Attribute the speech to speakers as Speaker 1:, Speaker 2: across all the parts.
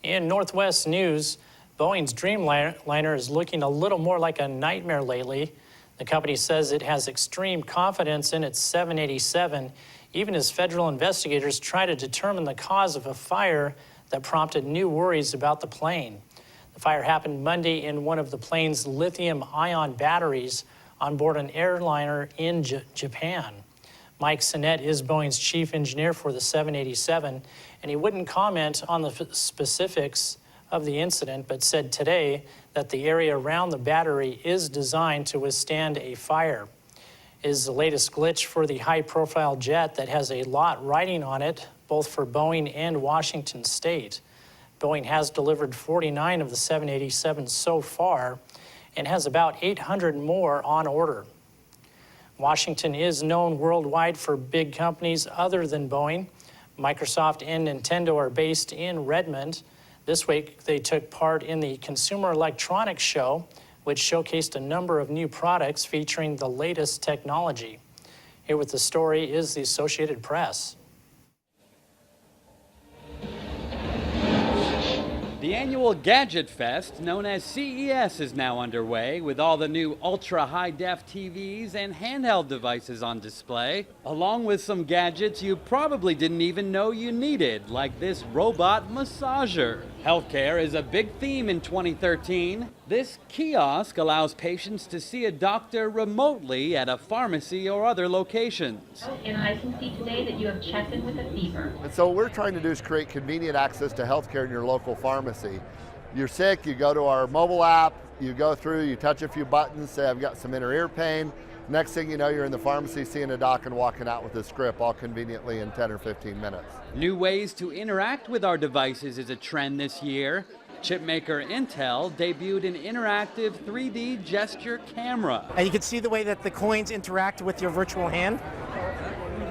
Speaker 1: In Northwest news, Boeing's Dreamliner is looking a little more like a nightmare lately. The company says it has extreme confidence in its 787, even as federal investigators try to determine the cause of a fire that prompted new worries about the plane. The fire happened Monday in one of the plane's lithium-ion batteries on board an airliner in Japan. Mike Sinnett is Boeing's chief engineer for the 787, and he wouldn't comment on the specifics of the incident, but said today that the area around the battery is designed to withstand a fire. It is the latest glitch for the high-profile jet that has a lot riding on it, both for Boeing and Washington State. Boeing has delivered 49 of the 787s so far and has about 800 more on order. Washington is known worldwide for big companies other than Boeing. Microsoft and Nintendo are based in Redmond. This week, they took part in the Consumer Electronics Show, which showcased a number of new products featuring the latest technology. Here with the story is the Associated Press.
Speaker 2: The annual Gadget Fest, known as CES, is now underway with all the new ultra-high-def TVs and handheld devices on display, along with some gadgets you probably didn't even know you needed, like this robot massager. Healthcare is a big theme in 2013. This kiosk allows patients to see a doctor remotely at a pharmacy or other locations.
Speaker 3: And I can see today that you have checked in with iFIBER.
Speaker 4: And so what we're trying to do is create convenient access to healthcare in your local pharmacy. You're sick, you go to our mobile app, you go through, you touch a few buttons, say I've got some inner ear pain. Next thing you know, you're in the pharmacy seeing a doc and walking out with a script, all conveniently in 10 or 15 minutes.
Speaker 2: New ways to interact with our devices is a trend this year. Chipmaker Intel debuted an interactive 3D gesture camera.
Speaker 5: And you can see the way that the coins interact with your virtual hand.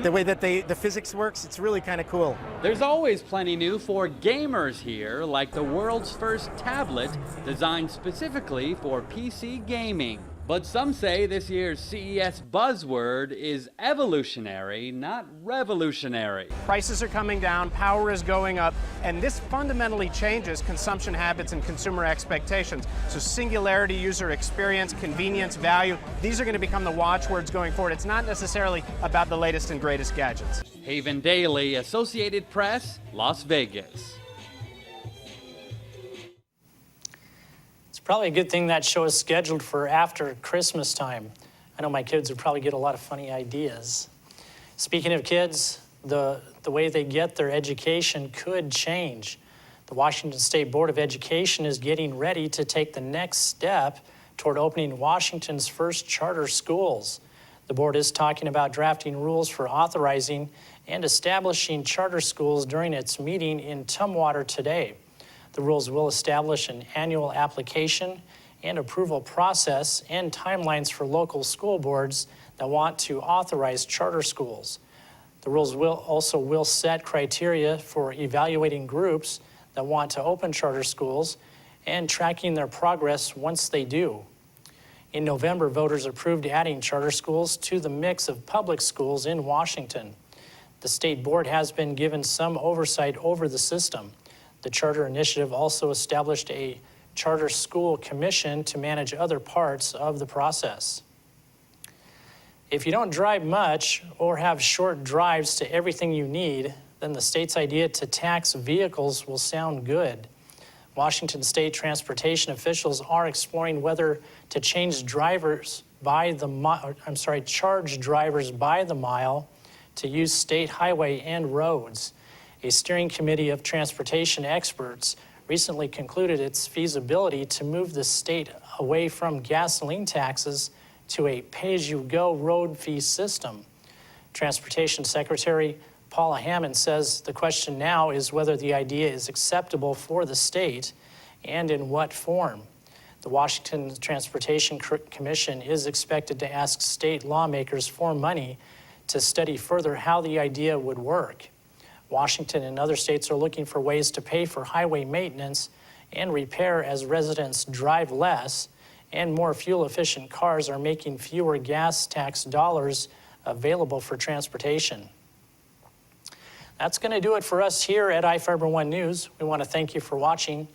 Speaker 5: The way that the physics works, it's really kind of cool.
Speaker 2: There's always plenty new for gamers here, like the world's first tablet designed specifically for PC gaming. But some say this year's CES buzzword is evolutionary, not revolutionary.
Speaker 6: Prices are coming down, power is going up, and this fundamentally changes consumption habits and consumer expectations. So singularity, user experience, convenience, value, these are going to become the watchwords going forward. It's not necessarily about the latest and greatest gadgets.
Speaker 2: Haven Daily, Associated Press, Las Vegas.
Speaker 1: Probably a good thing that show is scheduled for after Christmas time. I know my kids would probably get a lot of funny ideas. Speaking of kids, the way they get their education could change. The Washington State Board of Education is getting ready to take the next step toward opening Washington's first charter schools. The board is talking about drafting rules for authorizing and establishing charter schools during its meeting in Tumwater today. The rules will establish an annual application and approval process and timelines for local school boards that want to authorize charter schools. The rules will set criteria for evaluating groups that want to open charter schools and tracking their progress once they do. In November, voters approved adding charter schools to the mix of public schools in Washington. The state board has been given some oversight over the system. The charter initiative also established a charter school commission to manage other parts of the process. If you don't drive much or have short drives to everything you need, then the state's idea to tax vehicles will sound good. Washington State transportation officials are exploring whether to charge drivers by the mile to use state highway and roads. A steering committee of transportation experts recently concluded its feasibility to move the state away from gasoline taxes to a pay-as-you-go road fee system. Transportation Secretary Paula Hammond says the question now is whether the idea is acceptable for the state and in what form. The Washington Transportation Commission is expected to ask state lawmakers for money to study further how the idea would work. Washington and other states are looking for ways to pay for highway maintenance and repair as residents drive less, and more fuel-efficient cars are making fewer gas tax dollars available for transportation. That's going to do it for us here at iFIBER 1 News. We want to thank you for watching,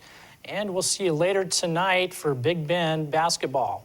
Speaker 1: and we'll see you later tonight for Big Bend basketball.